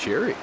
cheery.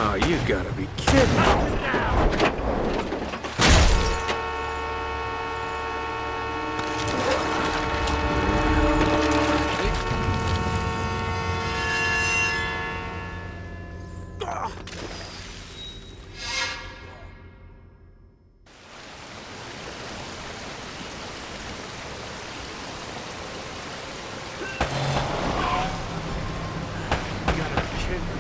Oh, you gotta be kidding me. kidding me.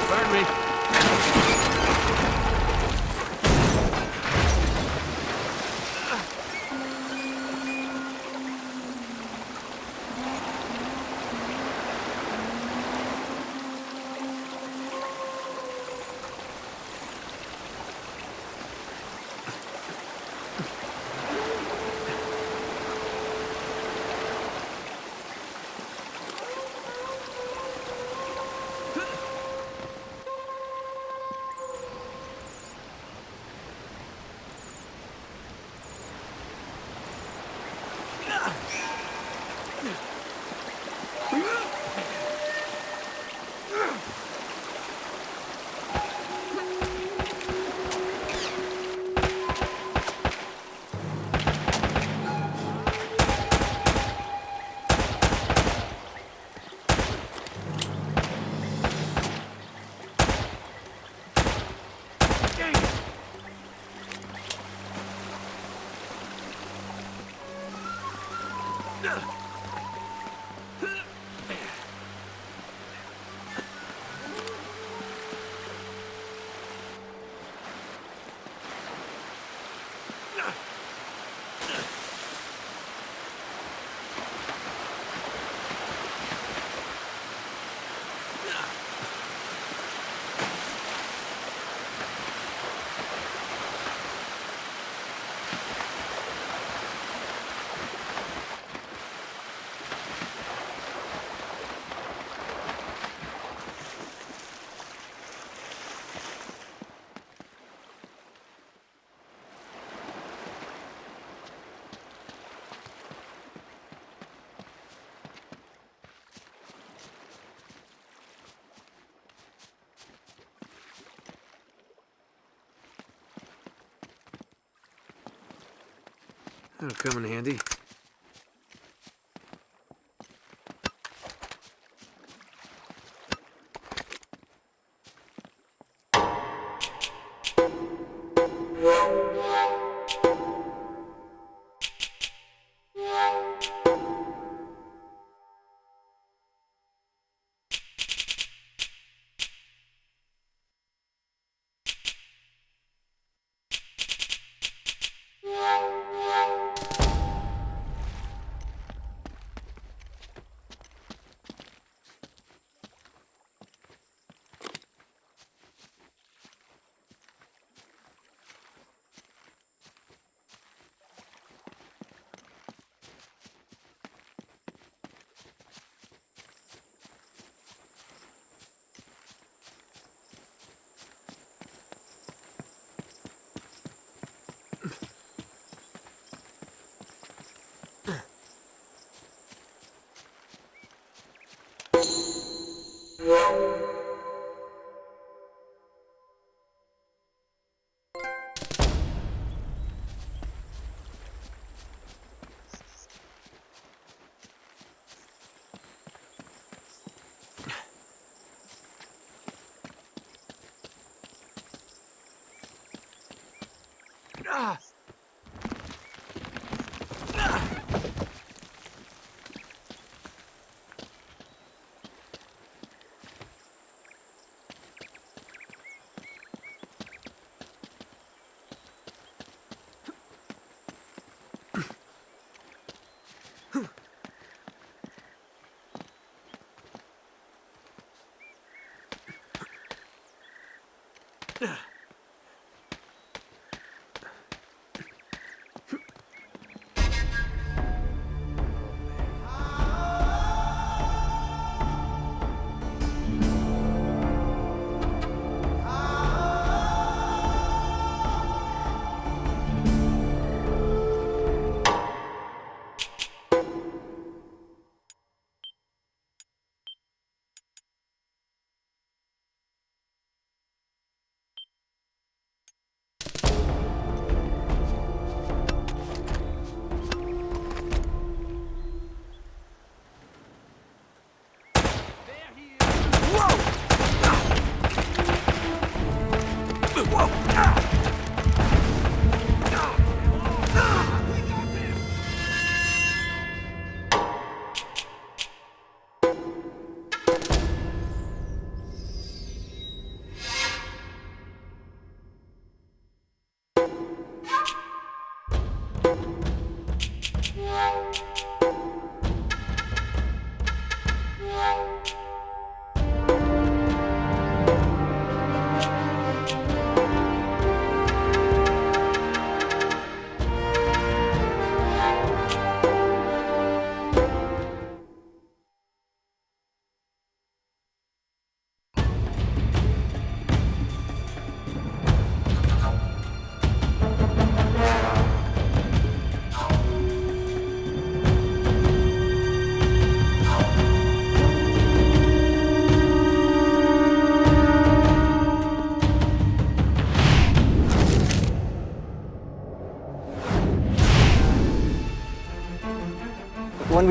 Burn me. That'll come in handy. Ah!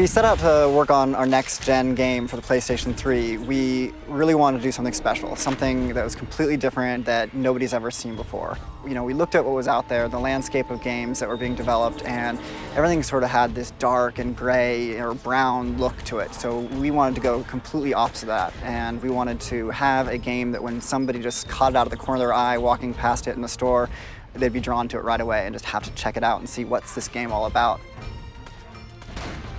we set out to work on our next-gen game for the PlayStation 3, we really wanted to do something special, something that was completely different that nobody's ever seen before. You know, we looked at what was out there, the landscape of games that were being developed, and everything sort of had this dark and gray or brown look to it. So we wanted to go completely opposite of that, and we wanted to have a game that when somebody just caught it out of the corner of their eye walking past it in the store, they'd be drawn to it right away and just have to check it out and see what's this game all about.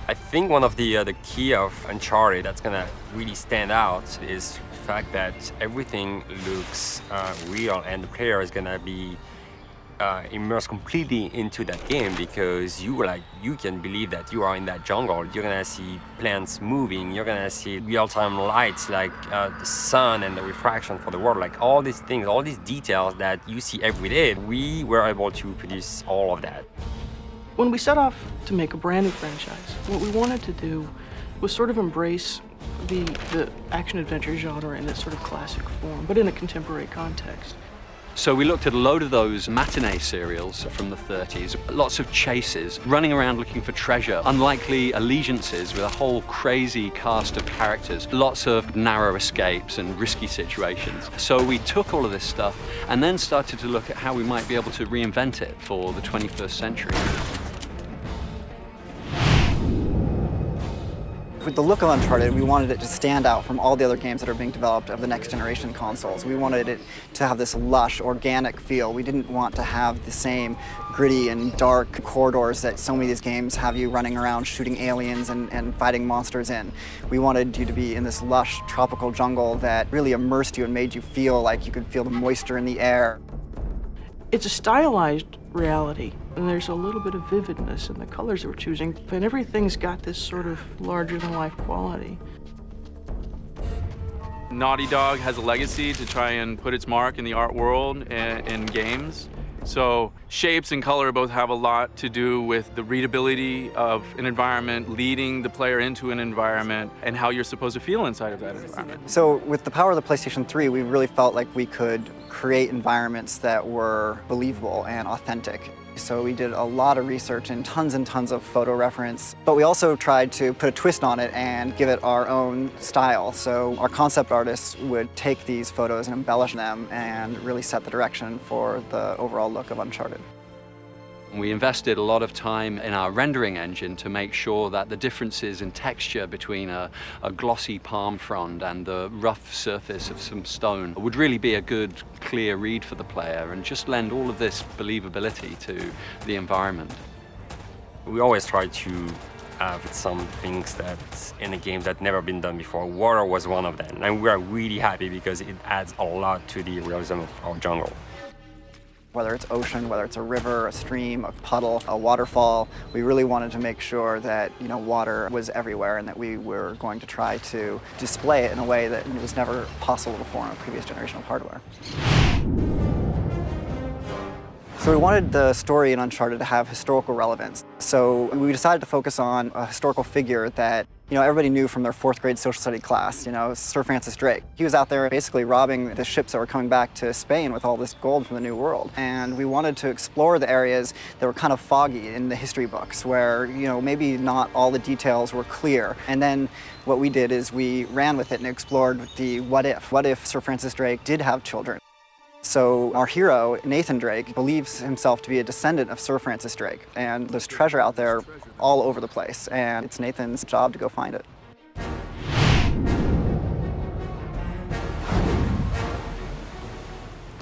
I think one of the key of Uncharted that's gonna really stand out is the fact that everything looks real, and the player is gonna be immersed completely into that game, because you can believe that you are in that jungle. You're gonna see plants moving, you're gonna see real-time lights like the sun and the refraction for the world, like all these things, all these details that you see every day. We were able to produce all of that. When we set off to make a brand new franchise, what we wanted to do was sort of embrace the action-adventure genre in its sort of classic form, but in a contemporary context. So we looked at a load of those matinee serials from the 30s, lots of chases, running around looking for treasure, unlikely allegiances with a whole crazy cast of characters, lots of narrow escapes and risky situations. So we took all of this stuff and then started to look at how we might be able to reinvent it for the 21st century. With the look of Uncharted, we wanted it to stand out from all the other games that are being developed of the next generation consoles. We wanted it to have this lush, organic feel. We didn't want to have the same gritty and dark corridors that so many of these games have you running around shooting aliens and fighting monsters in. We wanted you to be in this lush, tropical jungle that really immersed you and made you feel like you could feel the moisture in the air. It's a stylized reality, and there's a little bit of vividness in the colors that we're choosing, and everything's got this sort of larger-than-life quality. Naughty Dog has a legacy to try and put its mark in the art world and in games. So shapes and color both have a lot to do with the readability of an environment, leading the player into an environment, and how you're supposed to feel inside of that environment. So with the power of the PlayStation 3, we really felt like we could create environments that were believable and authentic. So we did a lot of research and tons of photo reference, but we also tried to put a twist on it and give it our own style. So our concept artists would take these photos and embellish them and really set the direction for the overall look of Uncharted. We invested a lot of time in our rendering engine to make sure that the differences in texture between a glossy palm frond and the rough surface of some stone would really be a good, clear read for the player and just lend all of this believability to the environment. We always try to have some things that in a game that never been done before. Water was one of them, and we are really happy because it adds a lot to the realism of our jungle. Whether it's ocean, whether it's a river, a stream, a puddle, a waterfall, we really wanted to make sure that, you know, water was everywhere and that we were going to try to display it in a way that was never possible before on a previous generation of hardware. So we wanted the story in Uncharted to have historical relevance. So we decided to focus on a historical figure that, you know, everybody knew from their 4th grade social study class, you know, Sir Francis Drake. He was out there basically robbing the ships that were coming back to Spain with all this gold from the New World. And we wanted to explore the areas that were kind of foggy in the history books where, you know, maybe not all the details were clear. And then what we did is we ran with it and explored the what if. What if Sir Francis Drake did have children? So our hero, Nathan Drake, believes himself to be a descendant of Sir Francis Drake. And there's treasure out there all over the place, and it's Nathan's job to go find it.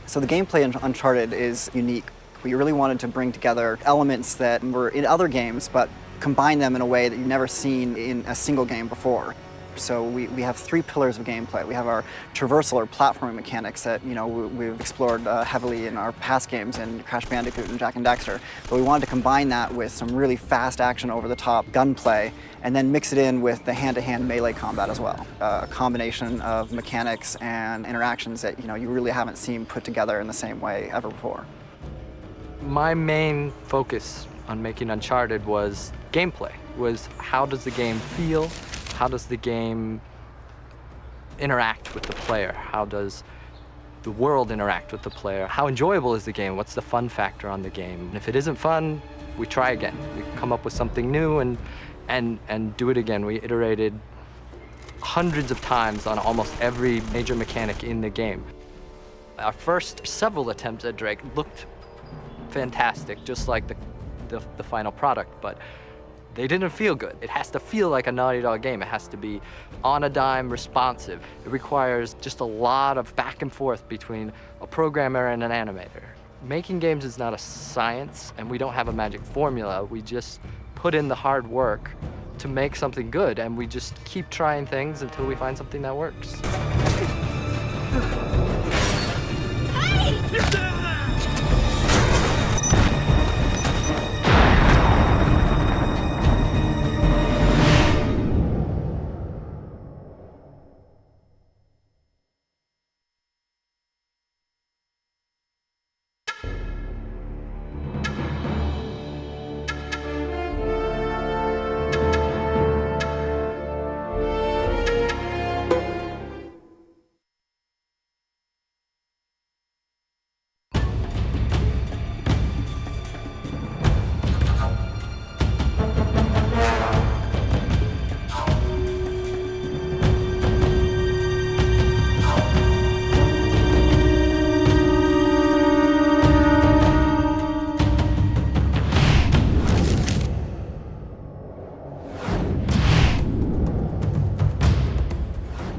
So the gameplay in Uncharted is unique. We really wanted to bring together elements that were in other games, but combine them in a way that you've never seen in a single game before. So we have 3 pillars of gameplay. We have our traversal or platforming mechanics that, you know, we've explored heavily in our past games in Crash Bandicoot and Jak and Daxter. But we wanted to combine that with some really fast action over-the-top gunplay and then mix it in with the hand-to-hand melee combat as well. A combination of mechanics and interactions that, you know, you really haven't seen put together in the same way ever before. My main focus on making Uncharted was gameplay, was how does the game feel? How does the game interact with the player? How does the world interact with the player? How enjoyable is the game? What's the fun factor on the game? And if it isn't fun, we try again. We come up with something new and and do it again. We iterated hundreds of times on almost every major mechanic in the game. Our first several attempts at Drake looked fantastic, just like the final product, but they didn't feel good. It has to feel like a Naughty Dog game. It has to be on a dime, responsive. It requires just a lot of back and forth between a programmer and an animator. Making games is not a science, and we don't have a magic formula. We just put in the hard work to make something good, and we just keep trying things until we find something that works.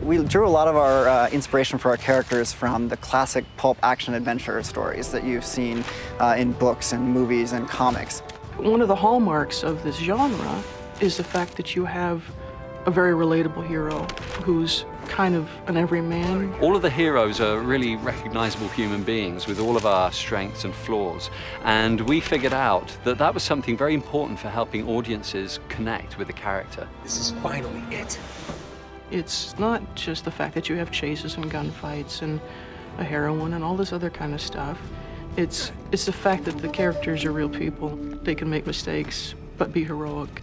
We drew a lot of our inspiration for our characters from the classic pulp action adventure stories that you've seen in books and movies and comics. One of the hallmarks of this genre is the fact that you have a very relatable hero who's kind of an everyman. All of the heroes are really recognizable human beings with all of our strengths and flaws. And we figured out that that was something very important for helping audiences connect with the character. This is finally it. It's not just the fact that you have chases and gunfights and a heroine and all this other kind of stuff. It's the fact that the characters are real people. They can make mistakes, but be heroic.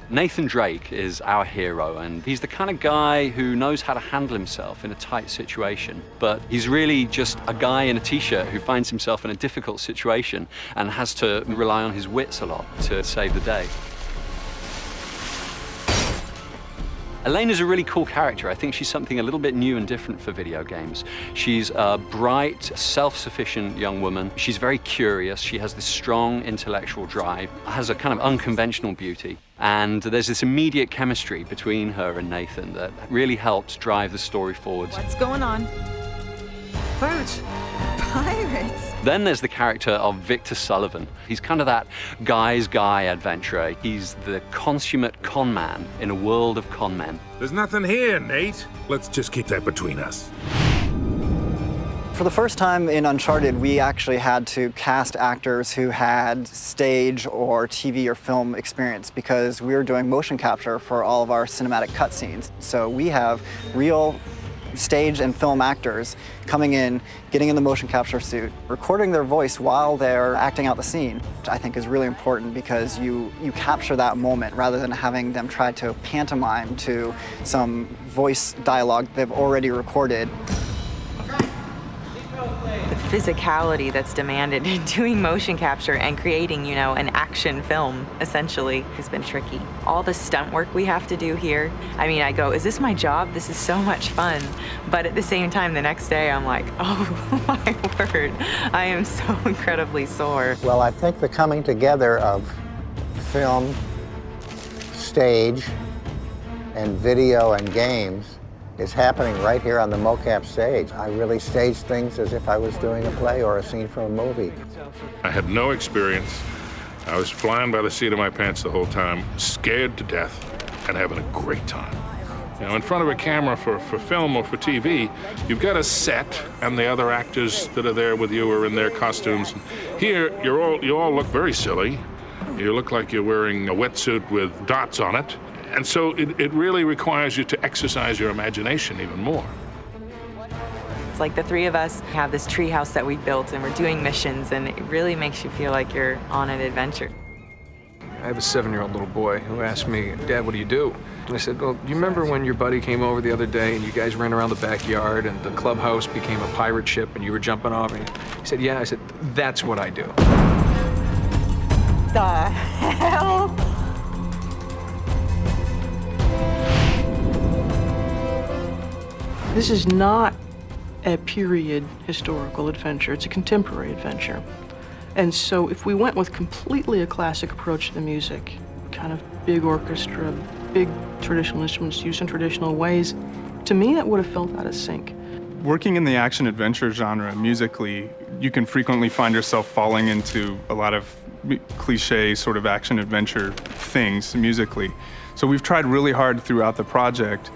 Nathan Drake is our hero, and he's the kind of guy who knows how to handle himself in a tight situation. But he's really just a guy in a t-shirt who finds himself in a difficult situation and has to rely on his wits a lot to save the day. Elena's a really cool character. I think she's something a little bit new and different for video games. She's a bright, self-sufficient young woman. She's very curious. She has this strong intellectual drive, has a kind of unconventional beauty. And there's this immediate chemistry between her and Nathan that really helps drive the story forward. What's going on? Pirates! Pirates? Then there's the character of Victor Sullivan. He's kind of that guy's guy adventurer. He's the consummate con man in a world of con men. There's nothing here, Nate. Let's just keep that between us. For the first time in Uncharted, we actually had to cast actors who had stage or TV or film experience because we were doing motion capture for all of our cinematic cutscenes. So we have real stage and film actors coming in, getting in the motion capture suit, recording their voice while they're acting out the scene, which I think is really important because you capture that moment rather than having them try to pantomime to some voice dialogue they've already recorded. The physicality that's demanded in doing motion capture and creating, you know, an action film, essentially, has been tricky. All the stunt work we have to do here, I mean, I go, is this my job? This is so much fun. But at the same time, the next day, I'm like, oh my word, I am so incredibly sore. Well, I think the coming together of film, stage, and video and games is happening right here on the mocap stage. I really staged things as if I was doing a play or a scene from a movie. I had no experience. I was flying by the seat of my pants the whole time, scared to death, and having a great time. You know, in front of a camera for film or for TV, you've got a set, and the other actors that are there with you are in their costumes. Here, you all look very silly. You look like you're wearing a wetsuit with dots on it. And so it really requires you to exercise your imagination even more. It's like the three of us have this treehouse that we built and we're doing missions, and it really makes you feel like you're on an adventure. I have a 7-year-old little boy who asked me, Dad, what do you do? And I said, well, do you remember when your buddy came over the other day and you guys ran around the backyard and the clubhouse became a pirate ship and you were jumping off? And he said, yeah. I said, that's what I do. The hell? This is not a period historical adventure, it's a contemporary adventure. And so if we went with completely a classic approach to the music, kind of big orchestra, big traditional instruments used in traditional ways, to me that would have felt out of sync. Working in the action-adventure genre musically, you can frequently find yourself falling into a lot of cliche sort of action-adventure things musically. So we've tried really hard throughout the project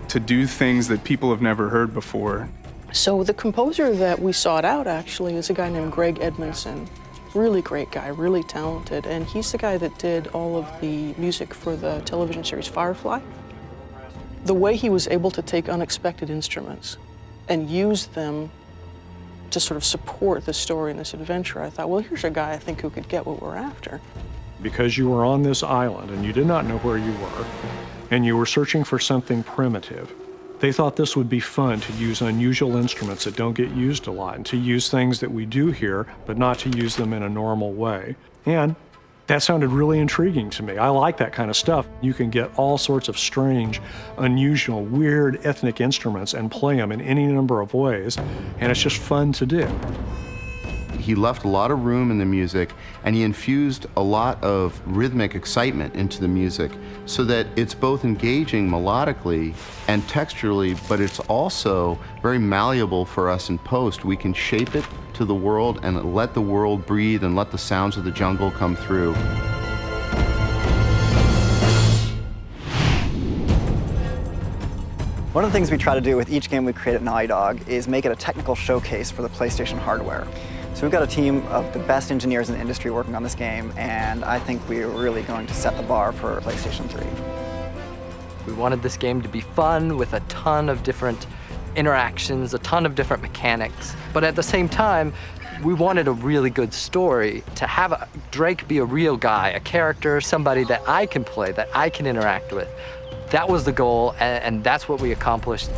to do things that people have never heard before. So the composer that we sought out actually is a guy named Greg Edmondson. Really great guy, really talented, and he's the guy that did all of the music for the television series Firefly. The way he was able to take unexpected instruments and use them to sort of support the story in this adventure, I thought, well, here's a guy I think who could get what we're after. Because you were on this island and you did not know where you were, and you were searching for something primitive, they thought this would be fun to use unusual instruments that don't get used a lot, and to use things that we do here, but not to use them in a normal way. And that sounded really intriguing to me. I like that kind of stuff. You can get all sorts of strange, unusual, weird ethnic instruments and play them in any number of ways, and it's just fun to do. He left a lot of room in the music, and he infused a lot of rhythmic excitement into the music so that it's both engaging melodically and texturally, but it's also very malleable for us in post. We can shape it to the world and let the world breathe and let the sounds of the jungle come through. One of the things we try to do with each game we create at Naughty Dog is make it a technical showcase for the PlayStation hardware. So we've got a team of the best engineers in the industry working on this game, and I think we're really going to set the bar for PlayStation 3. We wanted this game to be fun with a ton of different interactions, a ton of different mechanics, but at the same time, we wanted a really good story. To have Drake be a real guy, a character, somebody that I can play, that I can interact with. That was the goal, and that's what we accomplished.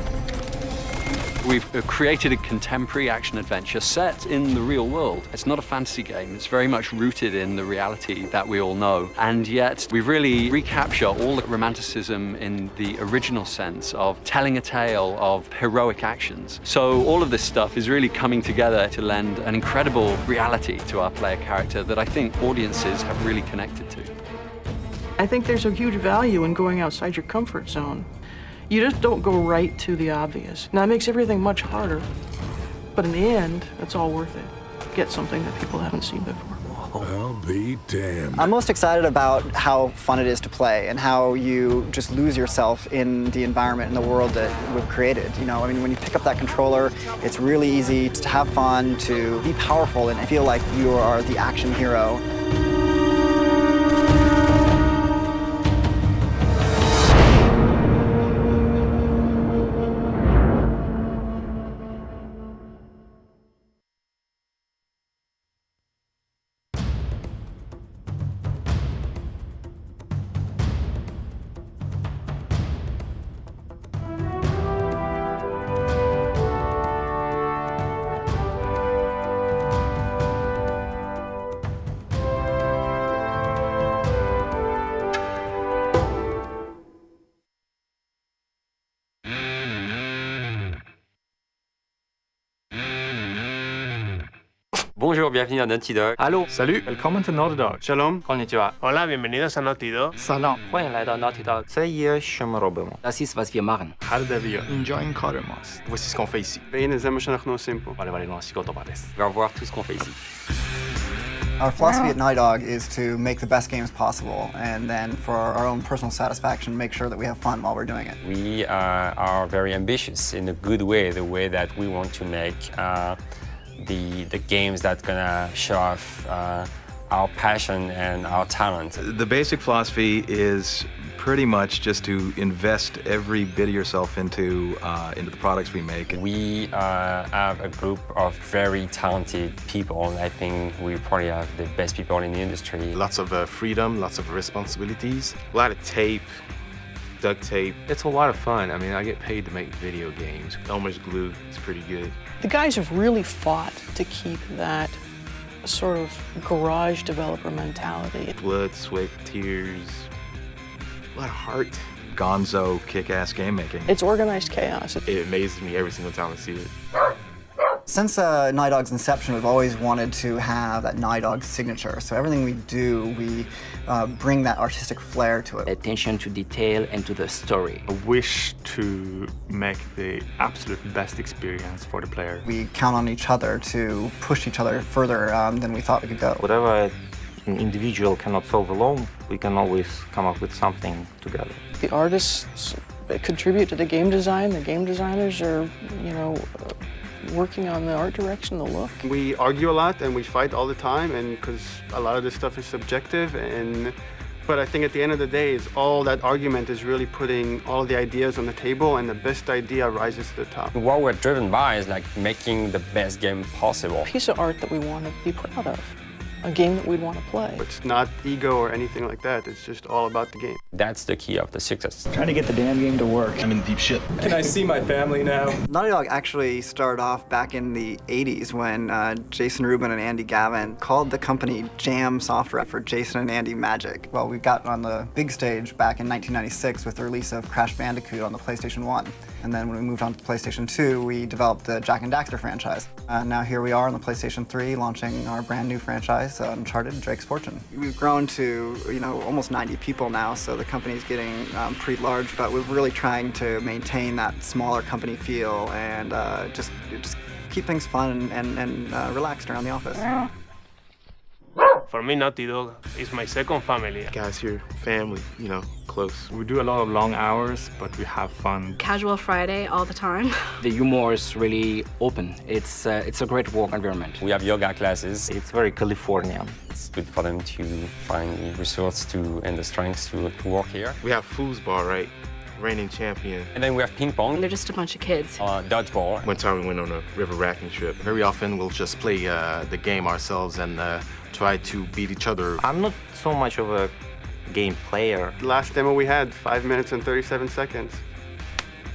We've created a contemporary action-adventure set in the real world. It's not a fantasy game. It's very much rooted in the reality that we all know. And yet, we really recapture all the romanticism in the original sense of telling a tale of heroic actions. So all of this stuff is really coming together to lend an incredible reality to our player character that I think audiences have really connected to. I think there's a huge value in going outside your comfort zone. You just don't go right to the obvious. Now, it makes everything much harder, but in the end, it's all worth it. Get something that people haven't seen before. I'll be damned. I'm most excited about how fun it is to play and how you just lose yourself in the environment and the world that we've created. You know, I mean, when you pick up that controller, it's really easy to have fun, to be powerful, and feel like you are the action hero. Bonjour, bienvenue à Naughty Dog. Allô. Salut, welcome to Naughty Dog. Shalom. Konnichiwa. Hola, bienvenidos a Naughty Dog. Salam. 欢迎来到 Naughty Dog. Це є, що ми робимо. Das ist, was wir machen. Enjoying Karamas. Voici ce qu'on fait ici. והנה זה מה שאנחנו עושים פה. On On va voir tout ce qu'on fait ici. Our philosophy at Naughty Dog is to make the best games possible, and then for our own personal satisfaction, make sure that we have fun while we're doing it. We are very ambitious in a good way, the way that we want to make the games that's gonna show off our passion and our talent. The basic philosophy is pretty much just to invest every bit of yourself into the products we make. We have a group of very talented people, and I think we probably have the best people in the industry. Lots of freedom, lots of responsibilities, a lot of tape, duct tape. It's a lot of fun. I mean, I get paid to make video games. Elmer's glue is pretty good. The guys have really fought to keep that sort of garage developer mentality. Blood, sweat, tears, a lot of heart. gonzo, kick-ass game making. It's organized chaos. It amazes me every single time I see it. Since Naughty Dog's inception, we've always wanted to have that Naughty Dog signature. So everything we do, we bring that artistic flair to it. Attention to detail and to the story. A wish to make the absolute best experience for the player. We count on each other to push each other further than we thought we could go. Whatever an individual cannot solve alone, we can always come up with something together. The artists contribute to the game design. The game designers are, working on the art direction, the look. We argue a lot and we fight all the time, and because a lot of this stuff is subjective, but I think at the end of the day, all that argument is really putting all the ideas on the table, and the best idea rises to the top. What we're driven by is like making the best game possible. A piece of art that we want to be proud of. A game that we'd want to play. It's not ego or anything like that. It's just all about the game. That's the key of the success. Trying to get the damn game to work. I'm in deep shit. Can I see my family now? Naughty Dog actually started off back in the 80s when Jason Rubin and Andy Gavin called the company Jam Software for Jason and Andy Magic. Well, we got on the big stage back in 1996 with the release of Crash Bandicoot on the PlayStation 1. And then when we moved on to PlayStation 2, we developed the Jak and Daxter franchise. Now here we are on the PlayStation 3 launching our brand new franchise, Uncharted, Drake's Fortune. We've grown to, almost 90 people now, so the company's getting pretty large, but we're really trying to maintain that smaller company feel and just keep things fun and relaxed around the office. For me, Naughty Dog is my second family. Guys here, family, close. We do a lot of long hours, but we have fun. Casual Friday all the time. The humor is really open. It's a great work environment. We have yoga classes. It's very Californian. It's good for them to find the resource and the strengths to work here. We have foosball, right? Reigning champion. And then we have ping pong. They're just a bunch of kids. Dodgeball. One time we went on a river rafting trip. Very often we'll just play the game ourselves and try to beat each other. I'm not so much of a game player. The last demo we had, 5 minutes and 37 seconds.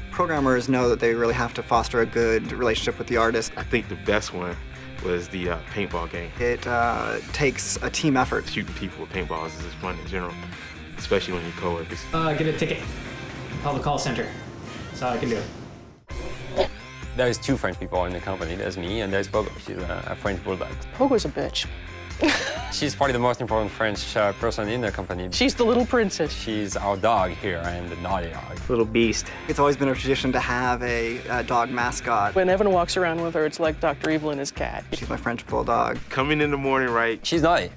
Programmers know that they really have to foster a good relationship with the artist. I think the best one was the paintball game. It takes a team effort. Shooting people with paintballs is just fun in general, especially when you're coworkers. Get a ticket. Call the call center. That's all I can do. There's two French people in the company. There's me and there's Pogo. She's a French bulldog. Pogo's a bitch. She's probably the most important French person in the company. She's the little princess. She's our dog here and the naughty dog. Little beast. It's always been a tradition to have a dog mascot. When Evan walks around with her, it's like Dr. Evil and his cat. She's my French bulldog. Coming in the morning, right? She's naughty.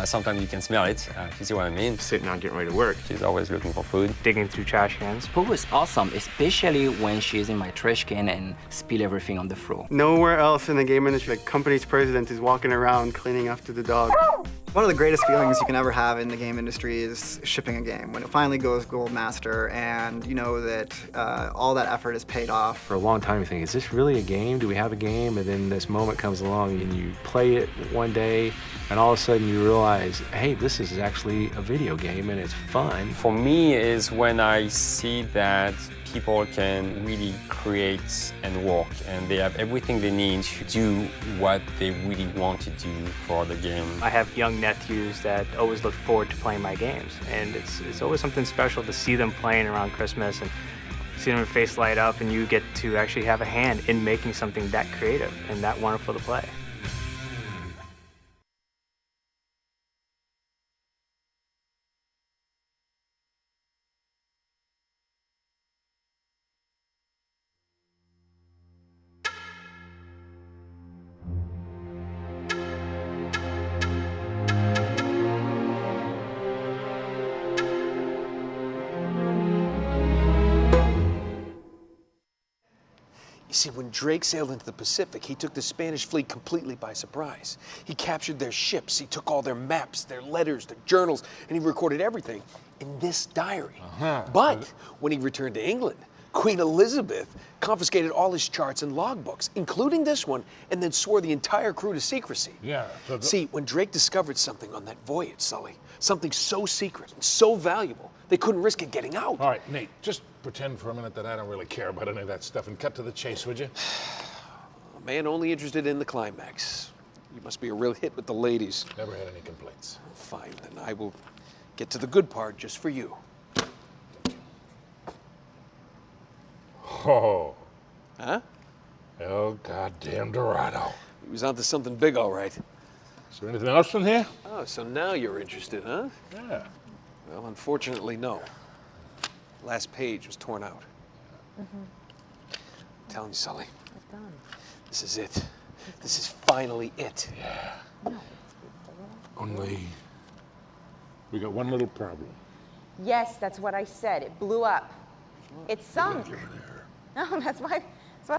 Sometimes you can smell it, if you see what I mean. Sitting down getting ready to work. She's always looking for food. Digging through trash cans. Pogo is awesome, especially when she's in my trash can and spill everything on the floor. Nowhere else in the game industry, like company's president is walking around cleaning after the dog. One of the greatest feelings you can ever have in the game industry is shipping a game. When it finally goes Gold Master and you know that all that effort is paid off. For a long time you think, is this really a game? Do we have a game? And then this moment comes along and you play it one day and all of a sudden you realize, hey, this is actually a video game and it's fun. For me is when I see that people can really create and work and they have everything they need to do what they really want to do for the game. I have young nephews that always look forward to playing my games, and it's always something special to see them playing around Christmas and see their face light up, and you get to actually have a hand in making something that creative and that wonderful to play. See, when Drake sailed into the Pacific, he took the Spanish fleet completely by surprise. He captured their ships, he took all their maps, their letters, their journals, and he recorded everything in this diary. But when he returned to England, Queen Elizabeth confiscated all his charts and logbooks, including this one, and then swore the entire crew to secrecy. Yeah. See, when Drake discovered something on that voyage, Sully, something so secret and so valuable, they couldn't risk it getting out. All right, Nate, just pretend for a minute that I don't really care about any of that stuff and cut to the chase, would you? A man only interested in the climax. You must be a real hit with the ladies. Never had any complaints. Fine, then I will get to the good part just for you. Oh. Huh? El goddamn Dorado. He was onto something big, all right. Is there anything else in here? Oh, so now you're interested, huh? Yeah. Well, unfortunately, no. Last page was torn out. I'm telling you, Sully. This is it. This is finally it. Yeah. Only we got one little problem. Yes, that's what I said. It blew up. It sunk. No, that's why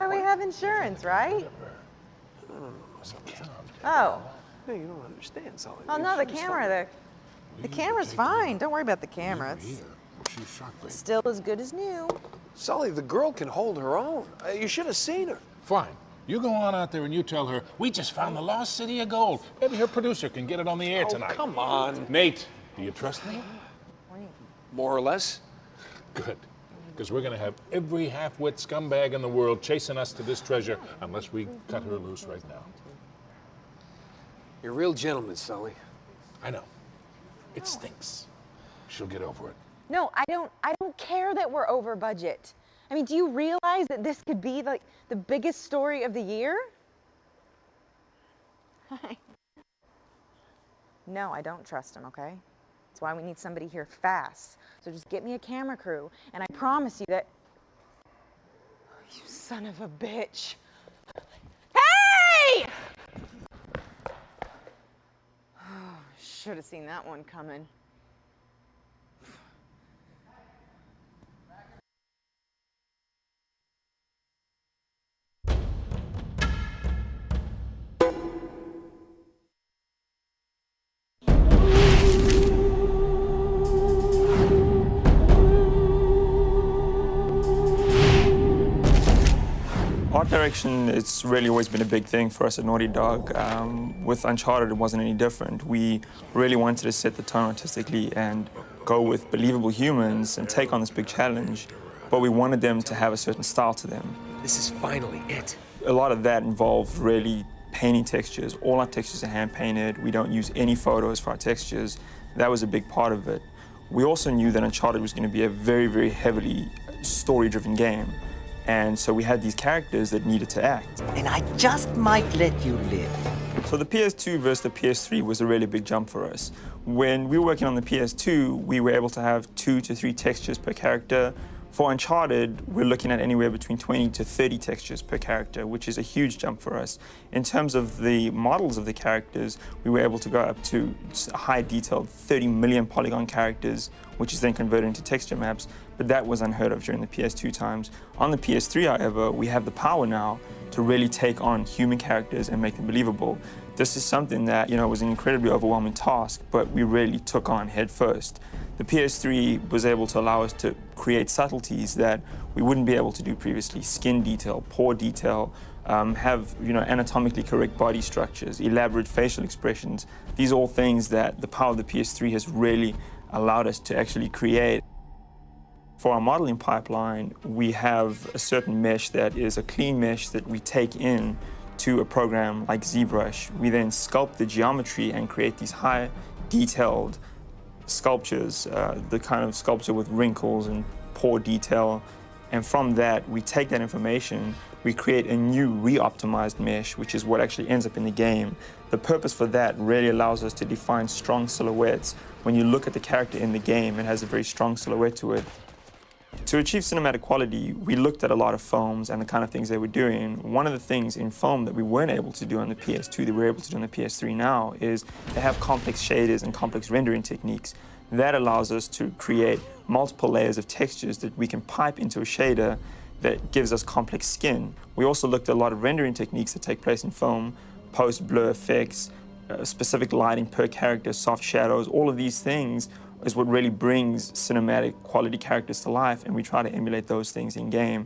we have insurance, right? No, Sully. Oh. No, you don't understand, Sully. Oh no, the camera. The camera's fine. Don't worry about the camera. It's She's shocked, babe. still as good as new. Sully, the girl can hold her own. You should have seen her. Fine. You go on out there and you tell her, we just found the lost city of gold. Maybe her producer can get it on the air tonight. Come on. Nate, do you trust me? More or less. Good. Because we're going to have every half-wit scumbag in the world chasing us to this treasure unless we cut her loose right now. You're a real gentleman, Sully. I know. It stinks. She'll get over it. No, I don't care that we're over budget. I mean, do you realize that this could be like the biggest story of the year? No, I don't trust him, okay? That's why we need somebody here fast. So just get me a camera crew, and I promise you that... You son of a bitch. Hey! Should have seen that one coming. Art direction, it's really always been a big thing for us at Naughty Dog. With Uncharted, it wasn't any different. We really wanted to set the tone artistically and go with believable humans and take on this big challenge, but we wanted them to have a certain style to them. This is finally it. A lot of that involved really painting textures. All our textures are hand-painted. We don't use any photos for our textures. That was a big part of it. We also knew that Uncharted was going to be a very, very heavily story-driven game. And so we had these characters that needed to act. And I just might let you live. So the PS2 versus the PS3 was a really big jump for us. When we were working on the PS2, we were able to have 2 to 3 textures per character. For Uncharted, we're looking at anywhere between 20 to 30 textures per character, which is a huge jump for us. In terms of the models of the characters, we were able to go up to high detailed 30 million polygon characters, which is then converted into texture maps, but that was unheard of during the PS2 times. On the PS3, however, we have the power now to really take on human characters and make them believable. This is something that, was an incredibly overwhelming task, but we really took on head first. The PS3 was able to allow us to create subtleties that we wouldn't be able to do previously. Skin detail, pore detail, have anatomically correct body structures, elaborate facial expressions. These are all things that the power of the PS3 has really allowed us to actually create. For our modeling pipeline, we have a certain mesh that is a clean mesh that we take in to a program like ZBrush. We then sculpt the geometry and create these high detailed sculptures, the kind of sculpture with wrinkles and pore detail. And from that, we take that information, we create a new re-optimized mesh, which is what actually ends up in the game. The purpose for that really allows us to define strong silhouettes. When you look at the character in the game, it has a very strong silhouette to it. To achieve cinematic quality, we looked at a lot of films and the kind of things they were doing. One of the things in film that we weren't able to do on the PS2 that we're able to do on the PS3 now is they have complex shaders and complex rendering techniques. That allows us to create multiple layers of textures that we can pipe into a shader that gives us complex skin. We also looked at a lot of rendering techniques that take place in film, post-blur effects, specific lighting per character, soft shadows. All of these things is what really brings cinematic quality characters to life, and we try to emulate those things in game.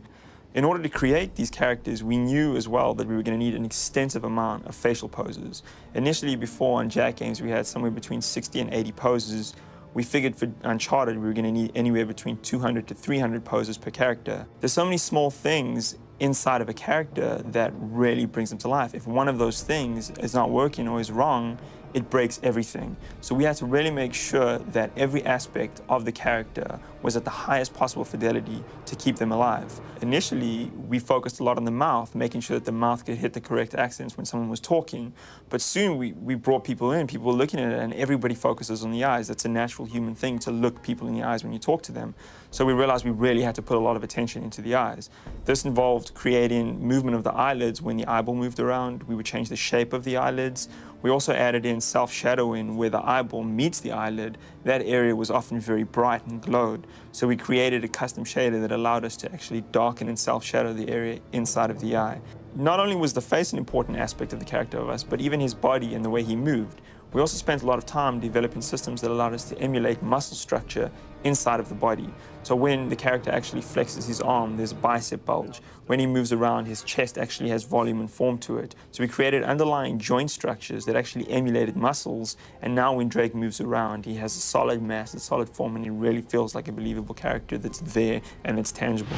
In order to create these characters, we knew as well that we were going to need an extensive amount of facial poses. Initially, before on Jack games, we had somewhere between 60 and 80 poses. We figured for Uncharted, we were going to need anywhere between 200 to 300 poses per character. There's so many small things inside of a character that really brings them to life. If one of those things is not working or is wrong, it breaks everything. So we had to really make sure that every aspect of the character was at the highest possible fidelity to keep them alive. Initially, we focused a lot on the mouth, making sure that the mouth could hit the correct accents when someone was talking. But soon we brought people in, people were looking at it, and everybody focuses on the eyes. That's a natural human thing to look people in the eyes when you talk to them. So we realized we really had to put a lot of attention into the eyes. This involved creating movement of the eyelids when the eyeball moved around. We would change the shape of the eyelids. We also added in self-shadowing where the eyeball meets the eyelid. That area was often very bright and glowed. So we created a custom shader that allowed us to actually darken and self-shadow the area inside of the eye. Not only was the face an important aspect of the character of us, but even his body and the way he moved. We also spent a lot of time developing systems that allowed us to emulate muscle structure inside of the body. So when the character actually flexes his arm, there's a bicep bulge. When he moves around, his chest actually has volume and form to it. So we created underlying joint structures that actually emulated muscles, and now when Drake moves around, he has a solid mass, a solid form, and he really feels like a believable character that's there and that's tangible.